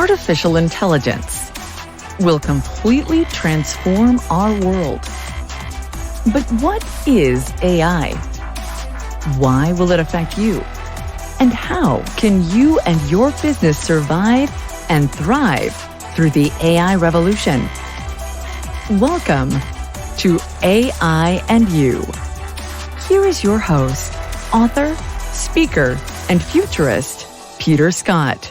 artificial intelligence will completely transform our world. But what is AI? Why will it affect you? And how can you and your business survive and thrive through the AI revolution? Welcome to AI and You. Here is your host, author, speaker, and futurist, Peter Scott.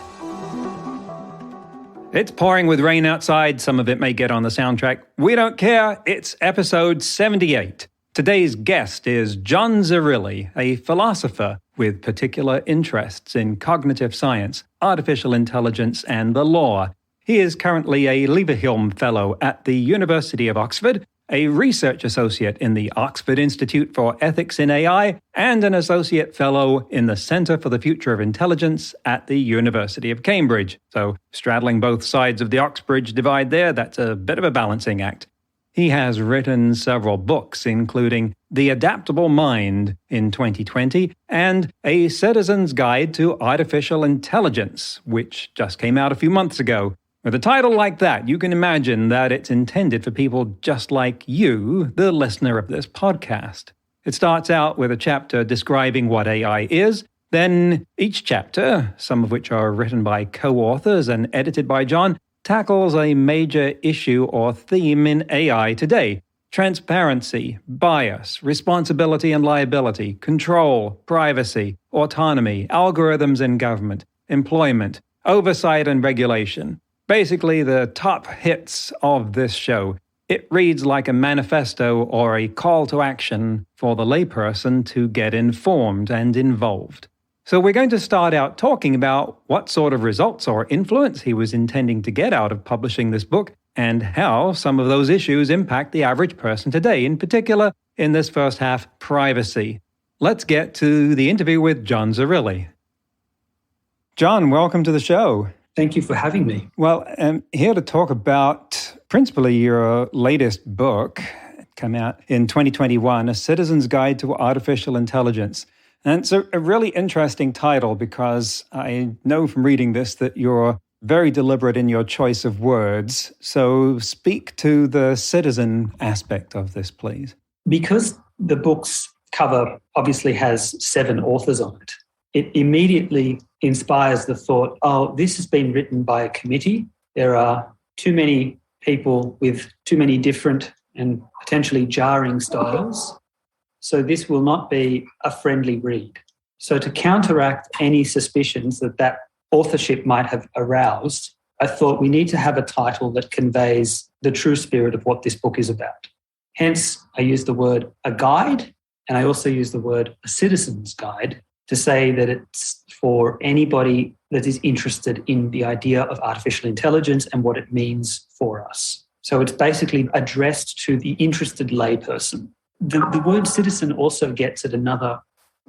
It's pouring with rain outside. Some of it may get on the soundtrack. We don't care. It's episode 78. Today's guest is John Zerilli, a philosopher with particular interests in cognitive science, artificial intelligence, and the law. He is currently a Leverhulme Fellow at the University of Oxford, a research associate in the Oxford Institute for Ethics in AI, and an associate fellow in the Centre for the Future of Intelligence at the University of Cambridge. So, straddling both sides of the Oxbridge divide there, that's a bit of a balancing act. He has written several books, including The Adaptable Mind in 2020 and A Citizen's Guide to Artificial Intelligence, which just came out a few months ago. With a title like that, you can imagine that it's intended for people just like you, the listener of this podcast. It starts out with a chapter describing what AI is. Then each chapter, some of which are written by co-authors and edited by John, tackles a major issue or theme in AI today: transparency, bias, responsibility and liability, control, privacy, autonomy, algorithms in government, employment, oversight and regulation. Basically, the top hits of this show. It reads like a manifesto or a call to action for the layperson to get informed and involved. So we're going to start out talking about what sort of results or influence he was intending to get out of publishing this book and how some of those issues impact the average person today, in particular, in this first half, privacy. Let's get to the interview with John Zerilli. John, welcome to the show. Thank you for having me. Well, I'm here to talk about principally your latest book, come out in 2021, A Citizen's Guide to Artificial Intelligence. And it's a really interesting title because I know from reading this that you're very deliberate in your choice of words. So speak to the citizen aspect of this, please. Because the book's cover obviously has 7 authors on it, it immediately inspires the thought, oh, this has been written by a committee. There are too many people with too many different and potentially jarring styles. So this will not be a friendly read. So to counteract any suspicions that authorship might have aroused, I thought we need to have a title that conveys the true spirit of what this book is about. Hence, I used the word a guide, and I also used the word a citizen's guide to say that it's for anybody that is interested in the idea of artificial intelligence and what it means for us. So it's basically addressed to the interested layperson. The word citizen also gets at another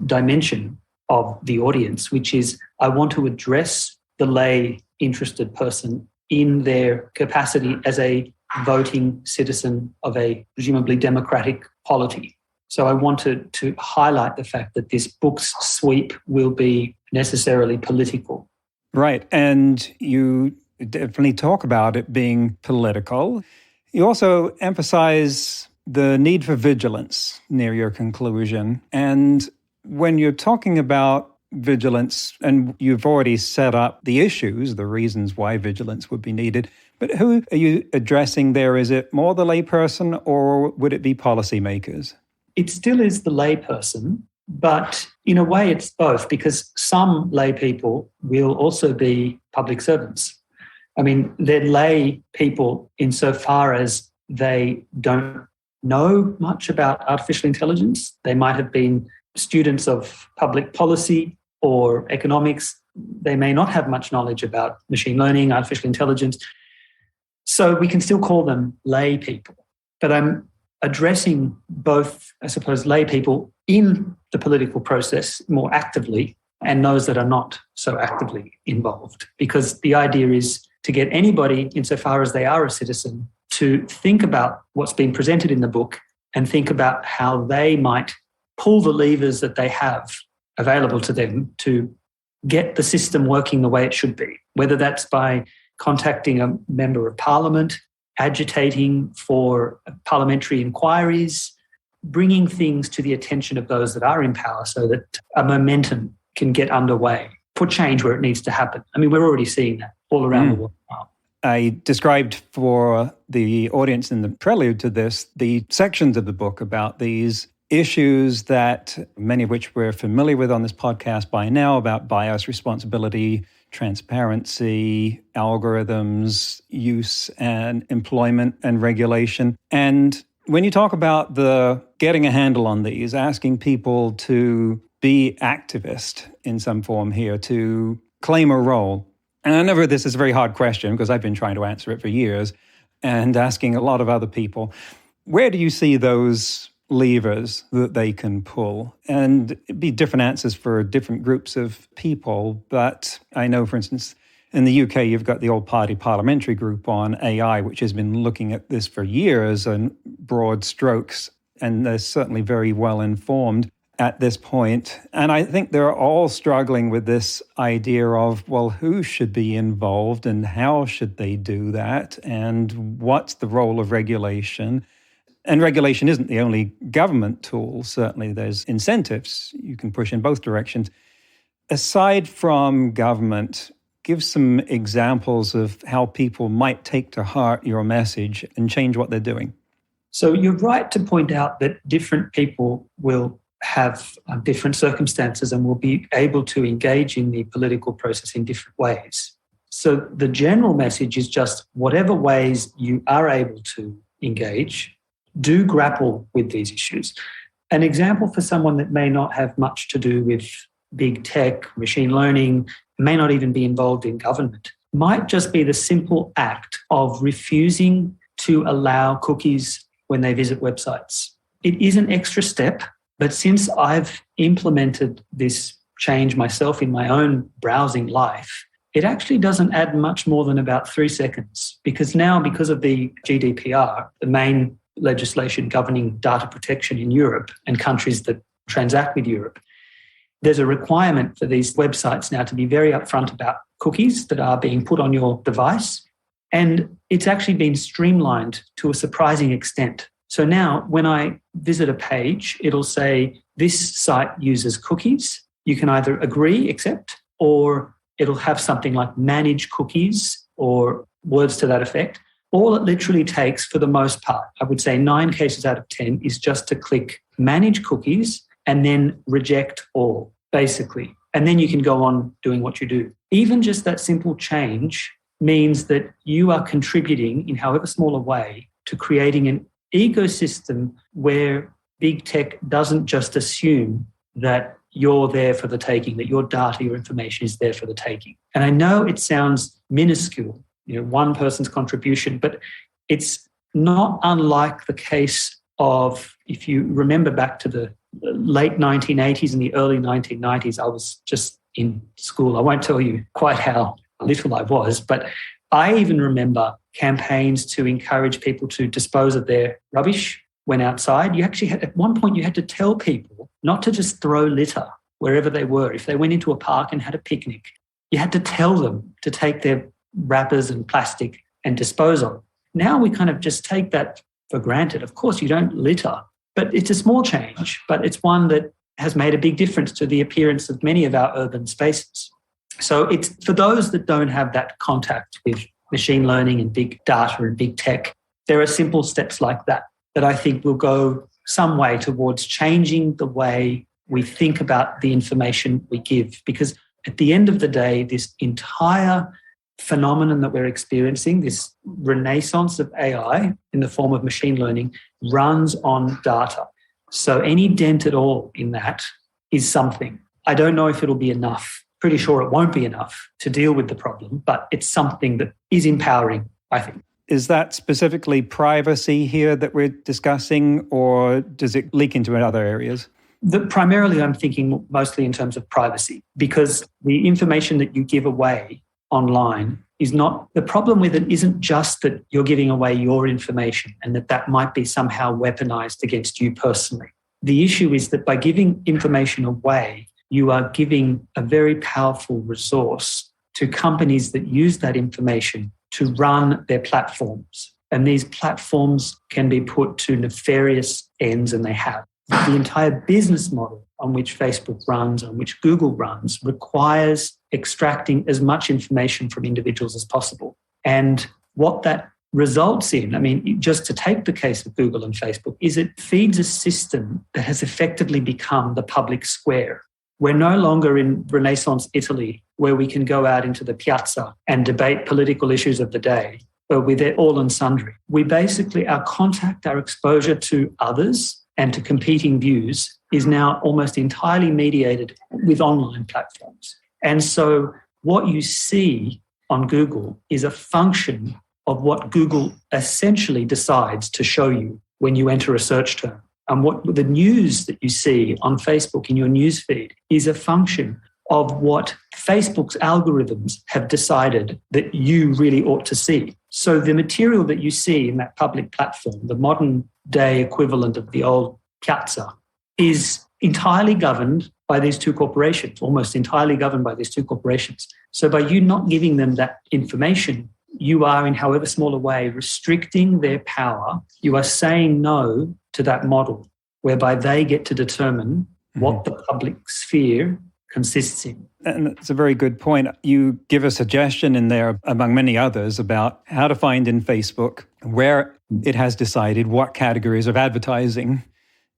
dimension of the audience, which is I want to address the lay interested person in their capacity as a voting citizen of a presumably democratic polity. So I wanted to highlight the fact that this book's sweep will be necessarily political. Right, and you definitely talk about it being political. You also emphasize the need for vigilance near your conclusion. And when you're talking about vigilance, and you've already set up the issues, the reasons why vigilance would be needed, but who are you addressing there? Is it more the layperson or would it be policymakers? It still is the layperson, but in a way it's both, because some lay people will also be public servants. I mean, they're lay people insofar as they don't know much about artificial intelligence. They might have been students of public policy or economics. They may not have much knowledge about machine learning, artificial intelligence. So we can still call them lay people. But I'm addressing both, I suppose, lay people in the political process more actively and those that are not so actively involved. Because the idea is to get anybody, insofar as they are a citizen, to think about what's been presented in the book and think about how they might pull the levers that they have available to them to get the system working the way it should be, whether that's by contacting a member of parliament, agitating for parliamentary inquiries, bringing things to the attention of those that are in power so that a momentum can get underway for change where it needs to happen. I mean, we're already seeing that all around the world now. I described for the audience in the prelude to this the sections of the book about these issues that many of which we're familiar with on this podcast by now, about bias, responsibility, transparency, algorithms, use and employment and regulation. And when you talk about the getting a handle on these, asking people to be activist in some form here, to claim a role. And I know this is a very hard question because I've been trying to answer it for years and asking a lot of other people. Where do you see those levers that they can pull? And it'd be different answers for different groups of people. But I know, for instance, in the UK, you've got the all-party parliamentary group on AI, which has been looking at this for years in broad strokes, and they're certainly very well informed at this point. And I think they're all struggling with this idea of, well, who should be involved and how should they do that? And what's the role of regulation? And regulation isn't the only government tool. Certainly there's incentives you can push in both directions. Aside from government, give some examples of how people might take to heart your message and change what they're doing. So you're right to point out that different people will have different circumstances and will be able to engage in the political process in different ways. So the general message is just whatever ways you are able to engage, do grapple with these issues. An example for someone that may not have much to do with big tech, machine learning, may not even be involved in government, might just be the simple act of refusing to allow cookies when they visit websites. It is an extra step, but since I've implemented this change myself in my own browsing life, it actually doesn't add much more than about 3 seconds, because now, because of the GDPR, the main legislation governing data protection in Europe and countries that transact with Europe, there's a requirement for these websites now to be very upfront about cookies that are being put on your device. And it's actually been streamlined to a surprising extent. So now when I visit a page, it'll say, this site uses cookies. You can either agree, accept, or it'll have something like manage cookies or words to that effect. All it literally takes, for the most part, I would say 9 cases out of 10, is just to click manage cookies and then reject all, basically. And then you can go on doing what you do. Even just that simple change means that you are contributing in however small a way to creating an ecosystem where big tech doesn't just assume that you're there for the taking, that your data, your information is there for the taking. And I know it sounds minuscule, one person's contribution, but it's not unlike the case of, if you remember back to the late 1980s and the early 1990s, I was just in school. I won't tell you quite how little I was, but I even remember campaigns to encourage people to dispose of their rubbish when outside. You actually had, at one point, you had to tell people not to just throw litter wherever they were. If they went into a park and had a picnic, you had to tell them to take their wrappers and plastic and dispose of it. Now we kind of just take that for granted. Of course, you don't litter, but it's a small change, but it's one that has made a big difference to the appearance of many of our urban spaces. So it's for those that don't have that contact with machine learning and big data and big tech, there are simple steps like that I think will go some way towards changing the way we think about the information we give. Because at the end of the day, this entire phenomenon that we're experiencing, this renaissance of AI in the form of machine learning, runs on data. So any dent at all in that is something. I don't know if it'll be enough. Pretty sure it won't be enough to deal with the problem, but it's something that is empowering, I think. Is that specifically privacy here that we're discussing, or does it leak into other areas? Primarily, I'm thinking mostly in terms of privacy, because the information that you give away online is not, the problem with it isn't just that you're giving away your information and that might be somehow weaponized against you personally. The issue is that by giving information away, you are giving a very powerful resource to companies that use that information to run their platforms. And these platforms can be put to nefarious ends, and they have. The entire business model on which Facebook runs, on which Google runs, requires extracting as much information from individuals as possible. And what that results in, I mean, just to take the case of Google and Facebook, is it feeds a system that has effectively become the public square. We're no longer in Renaissance Italy, where we can go out into the piazza and debate political issues of the day, but with all and sundry. We basically, our contact, our exposure to others and to competing views is now almost entirely mediated with online platforms. And so what you see on Google is a function of what Google essentially decides to show you when you enter a search term. And what the news that you see on Facebook in your news feed is a function of what Facebook's algorithms have decided that you really ought to see. So the material that you see in that public platform, the modern day equivalent of the old piazza, is entirely governed by these two corporations, almost entirely governed by these two corporations. So by you not giving them that information, you are, in however small a way, restricting their power. You are saying no to that model, whereby they get to determine what the public sphere consists in. And it's a very good point. You give a suggestion in there, among many others, about how to find in Facebook where it has decided what categories of advertising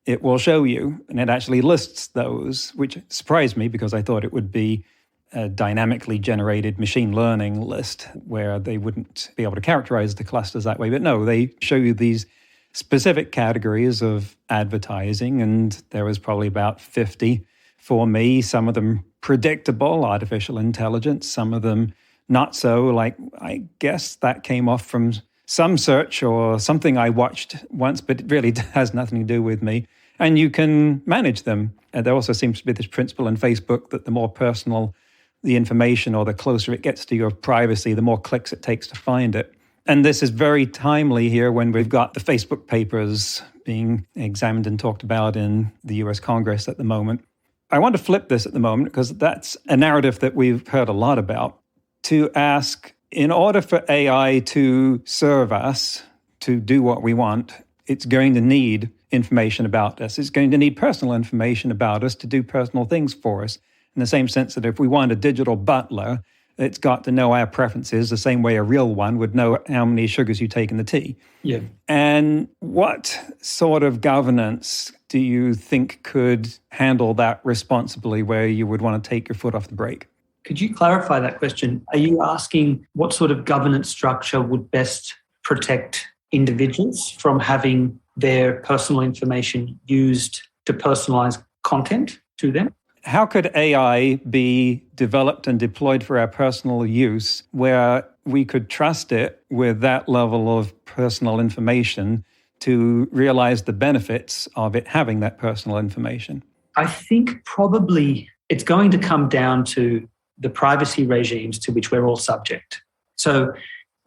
it will show you. And it actually lists those, which surprised me because I thought it would be a dynamically generated machine learning list where they wouldn't be able to characterize the clusters that way. But no, they show you these specific categories of advertising, and there was probably about 50 for me, some of them predictable, artificial intelligence, some of them not so, like I guess that came off from some search or something I watched once, but it really has nothing to do with me. And you can manage them. And there also seems to be this principle in Facebook that the more personal the information or the closer it gets to your privacy, the more clicks it takes to find it. And this is very timely here when we've got the Facebook papers being examined and talked about in the US Congress at the moment. I want to flip this at the moment because that's a narrative that we've heard a lot about, to ask, in order for AI to serve us, to do what we want, it's going to need information about us. It's going to need personal information about us to do personal things for us, in the same sense that if we want a digital butler, it's got to know our preferences the same way a real one would know how many sugars you take in the tea. Yeah. And what sort of governance do you think could handle that responsibly, where you would want to take your foot off the brake? Could you clarify that question? Are you asking what sort of governance structure would best protect individuals from having their personal information used to personalize content to them? How could AI be developed and deployed for our personal use where we could trust it with that level of personal information to realize the benefits of it having that personal information? I think probably it's going to come down to the privacy regimes to which we're all subject. So,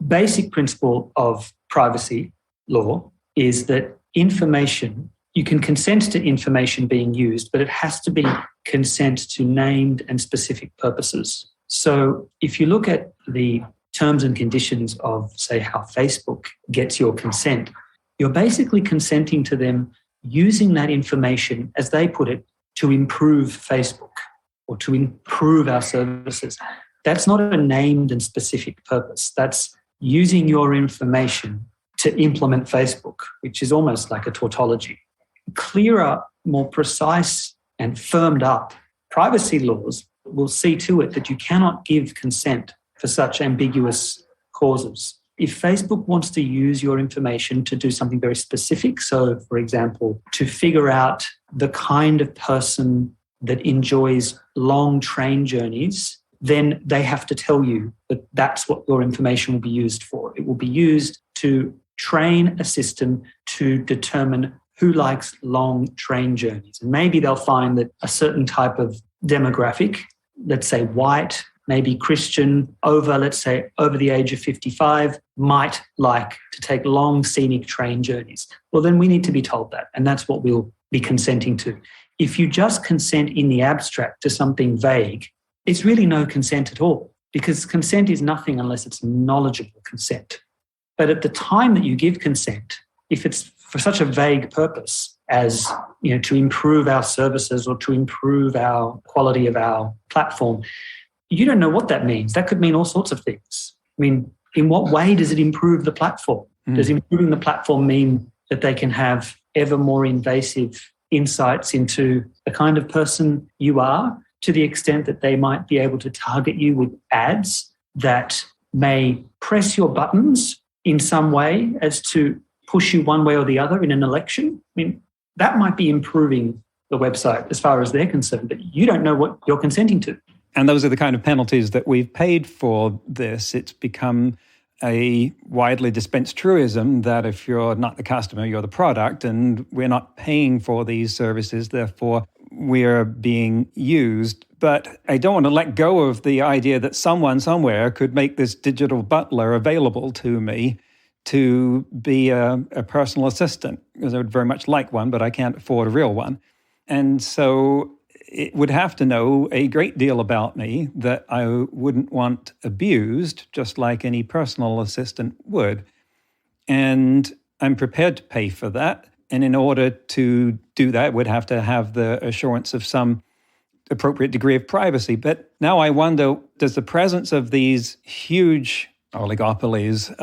basic principle of privacy law is that information, you can consent to information being used, but it has to be consent to named and specific purposes. So if you look at the terms and conditions of, say, how Facebook gets your consent, you're basically consenting to them using that information, as they put it, to improve Facebook or to improve our services. That's not a named and specific purpose. That's using your information to implement Facebook, which is almost like a tautology. Clearer, more precise and firmed up privacy laws will see to it that you cannot give consent for such ambiguous causes. If Facebook wants to use your information to do something very specific, so for example, to figure out the kind of person that enjoys long train journeys, then they have to tell you that that's what your information will be used for. It will be used to train a system to determine who likes long train journeys. And maybe they'll find that a certain type of demographic, let's say white, maybe Christian, let's say over the age of 55, might like to take long scenic train journeys. Well, then we need to be told that, and that's what we'll be consenting to. If you just consent in the abstract to something vague, it's really no consent at all. because consent is nothing unless it's knowledgeable consent. But at the time that you give consent, if it's for such a vague purpose as to improve our services or to improve our quality of our platform, you don't know what that means. That could mean all sorts of things. I mean, in what way does it improve the platform? Does improving the platform mean that they can have ever more invasive insights into the kind of person you are, to the extent that they might be able to target you with ads that may press your buttons in some way as to push you one way or the other in an election? I mean, that might be improving the website as far as they're concerned, but you don't know what you're consenting to. And those are the kind of penalties that we've paid for this. It's become a widely dispensed truism that if you're not the customer, you're the product, and we're not paying for these services, therefore we're being used. But I don't want to let go of the idea that someone somewhere could make this digital butler available to me to be a personal assistant, because I would very much like one, but I can't afford a real one. And so it would have to know a great deal about me that I wouldn't want abused, just like any personal assistant would. And I'm prepared to pay for that. And in order to do that, we'd have to have the assurance of some appropriate degree of privacy. But now I wonder, does the presence of these huge oligopolies,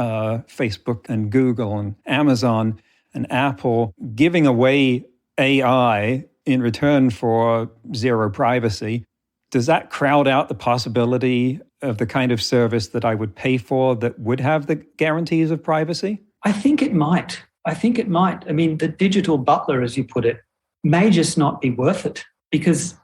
Facebook and Google and Amazon and Apple, giving away AI in return for zero privacy, does that crowd out the possibility of the kind of service that I would pay for that would have the guarantees of privacy? I think it might. I mean, the digital butler, as you put it, may just not be worth it, because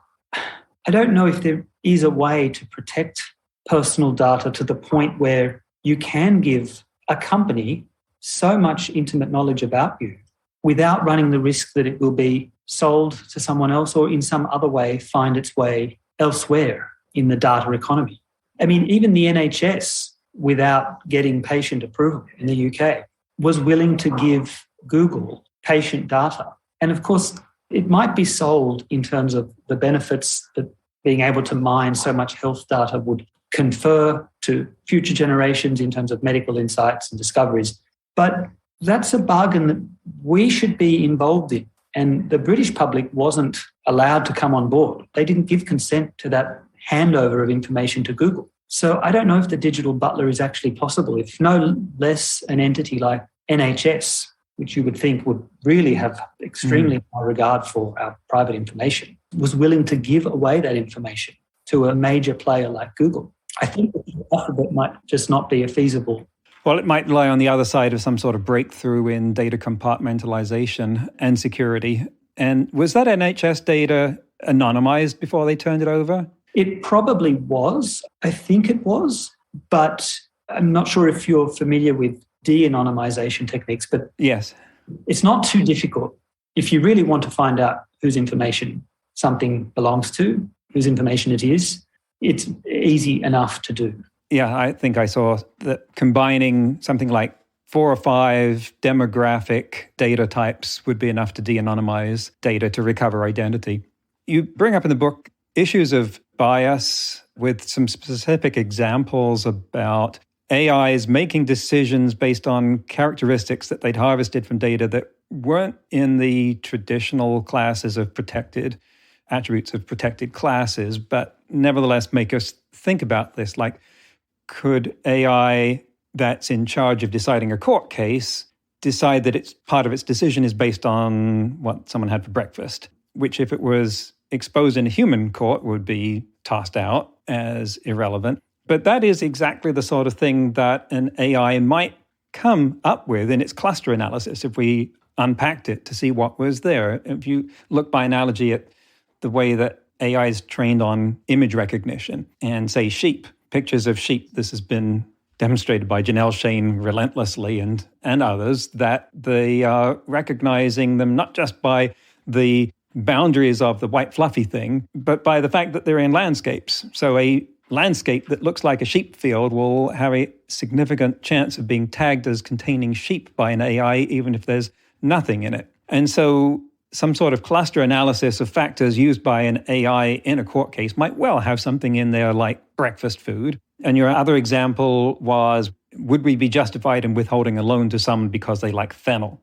I don't know if there is a way to protect personal data to the point where you can give a company so much intimate knowledge about you without running the risk that it will be sold to someone else or in some other way find its way elsewhere in the data economy. I mean, even the NHS, without getting patient approval in the UK, was willing to give Google patient data. And of course, it might be sold in terms of the benefits that being able to mine so much health data would confer to future generations in terms of medical insights and discoveries. But that's a bargain that we should be involved in. And the British public wasn't allowed to come on board. They didn't give consent to that handover of information to Google. So I don't know if the digital butler is actually possible, if no less an entity like NHS, which you would think would really have extremely high regard for our private information, was willing to give away that information to a major player like Google. I think that the alphabet might just not be a feasible. Well, it might lie on the other side of some sort of breakthrough in data compartmentalization and security. And was that NHS data anonymized before they turned it over? It probably was. I think it was. But I'm not sure if you're familiar with de-anonymization techniques. But yes, it's not too difficult. If you really want to find out whose information something belongs to, whose information it is, it's easy enough to do. Yeah, I think I saw that combining something like 4 or 5 demographic data types would be enough to de-anonymize data to recover identity. You bring up in the book issues of bias with some specific examples about AIs making decisions based on characteristics that they'd harvested from data that weren't in the traditional classes of protected attributes of protected classes, but nevertheless make us think about this. Like, could AI that's in charge of deciding a court case decide that it's part of its decision is based on what someone had for breakfast, which if it was exposed in a human court would be tossed out as irrelevant. But that is exactly the sort of thing that an AI might come up with in its cluster analysis if we unpacked it to see what was there. If you look by analogy at the way that AI is trained on image recognition and say sheep, pictures of sheep, this has been demonstrated by Janelle Shane relentlessly and others, that they are recognizing them not just by the boundaries of the white fluffy thing, but by the fact that they're in landscapes. So a landscape that looks like a sheep field will have a significant chance of being tagged as containing sheep by an AI, even if there's nothing in it. And so some sort of cluster analysis of factors used by an AI in a court case might well have something in there like breakfast food. And your other example was, would we be justified in withholding a loan to someone because they like fennel?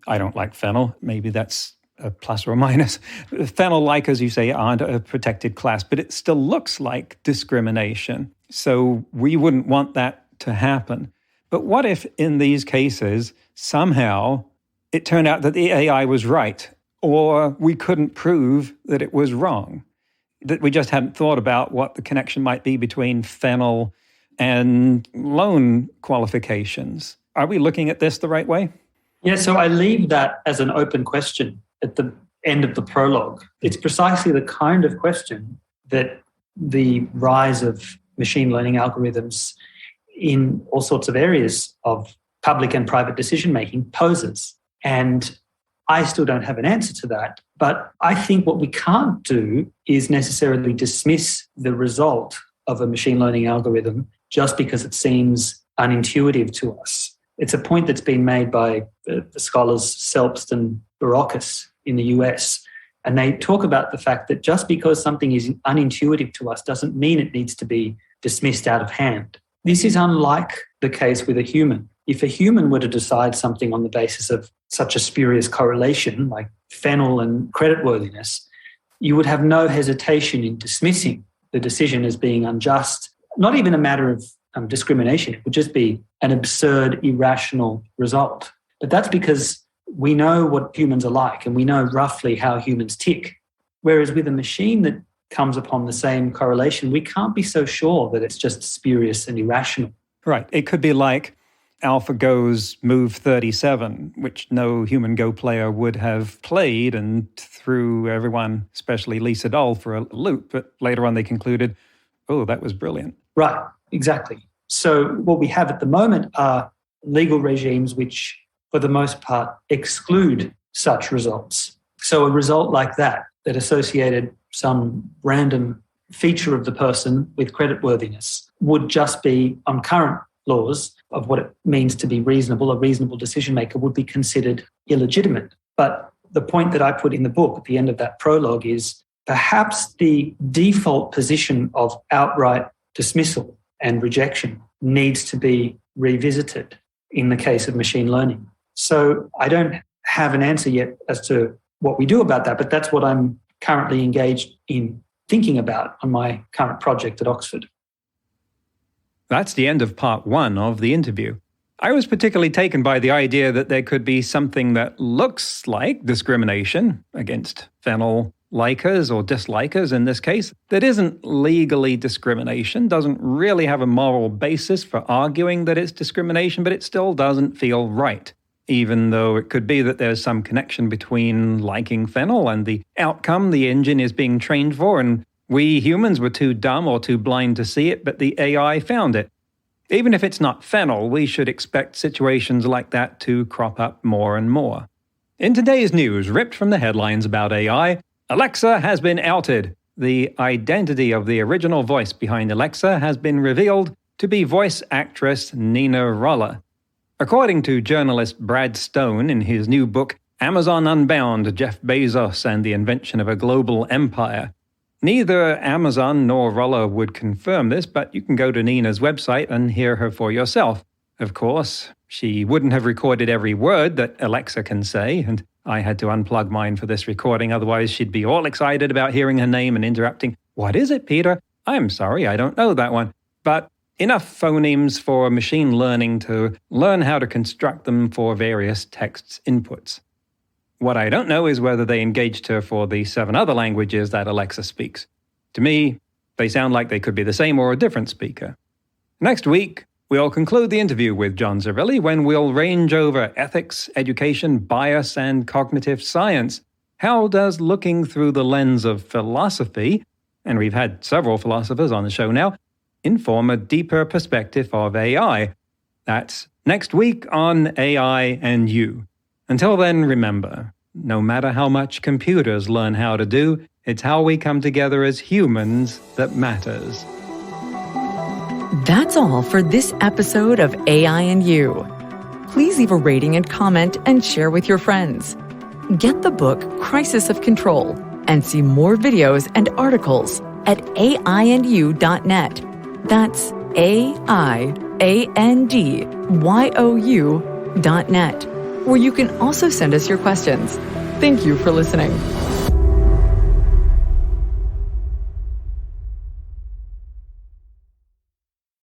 I don't like fennel. Maybe that's a plus or a minus. Fennel, like as you say, aren't a protected class, but it still looks like discrimination. So we wouldn't want that to happen. But what if in these cases, somehow it turned out that the AI was right, or we couldn't prove that it was wrong, that we just hadn't thought about what the connection might be between fennel and loan qualifications? Are we looking at this the right way? Yeah, so I leave that as an open question at the end of the prologue. It's precisely the kind of question that the rise of machine learning algorithms in all sorts of areas of public and private decision-making poses. And I still don't have an answer to that. But I think what we can't do is necessarily dismiss the result of a machine learning algorithm just because it seems unintuitive to us. It's a point that's been made by the scholars Selbst and Barocas in the US. And they talk about the fact that just because something is unintuitive to us doesn't mean it needs to be dismissed out of hand. This is unlike the case with a human. If a human were to decide something on the basis of such a spurious correlation like fennel and creditworthiness, you would have no hesitation in dismissing the decision as being unjust, not even a matter of discrimination. It would just be an absurd, irrational result. But that's because we know what humans are like and we know roughly how humans tick. Whereas with a machine that comes upon the same correlation, we can't be so sure that it's just spurious and irrational. Right. It could be like AlphaGo's move 37, which no human Go player would have played and threw everyone, especially Lisa Doll, for a loop. But later on they concluded, oh, that was brilliant. Right, exactly. So what we have at the moment are legal regimes which, for the most part, exclude such results. So a result like that associated some random feature of the person with creditworthiness would just be, on current laws of what it means to be reasonable, a reasonable decision maker would be considered illegitimate. But the point that I put in the book at the end of that prologue is perhaps the default position of outright dismissal and rejection needs to be revisited in the case of machine learning. So I don't have an answer yet as to what we do about that, but that's what I'm currently engaged in thinking about on my current project at Oxford. That's the end of part one of the interview. I was particularly taken by the idea that there could be something that looks like discrimination against fennel likers or dislikers in this case, that isn't legally discrimination, doesn't really have a moral basis for arguing that it's discrimination, but it still doesn't feel right. Even though it could be that there's some connection between liking fennel and the outcome the engine is being trained for, and we humans were too dumb or too blind to see it, but the AI found it. Even if it's not fennel, we should expect situations like that to crop up more and more. In today's news, ripped from the headlines about AI, Alexa has been outed. The identity of the original voice behind Alexa has been revealed to be voice actress Nina Roller. According to journalist Brad Stone in his new book, Amazon Unbound, Jeff Bezos and the Invention of a Global Empire, neither Amazon nor Roller would confirm this, but you can go to Nina's website and hear her for yourself. Of course, she wouldn't have recorded every word that Alexa can say, and I had to unplug mine for this recording, otherwise she'd be all excited about hearing her name and interrupting, "What is it, Peter? I'm sorry, I don't know that one." But enough phonemes for machine learning to learn how to construct them for various text inputs. What I don't know is whether they engaged her for the 7 other languages that Alexa speaks. To me, they sound like they could be the same or a different speaker. Next week, we'll conclude the interview with John Zerilli when we'll range over ethics, education, bias, and cognitive science. How does looking through the lens of philosophy, and we've had several philosophers on the show now, inform a deeper perspective of AI? That's next week on AI and You. Until then, remember, no matter how much computers learn how to do, it's how we come together as humans that matters. That's all for this episode of AI and You. Please leave a rating and comment and share with your friends. Get the book Crisis of Control and see more videos and articles at aiandyou.net. That's AIANDYOU.net, where you can also send us your questions. Thank you for listening.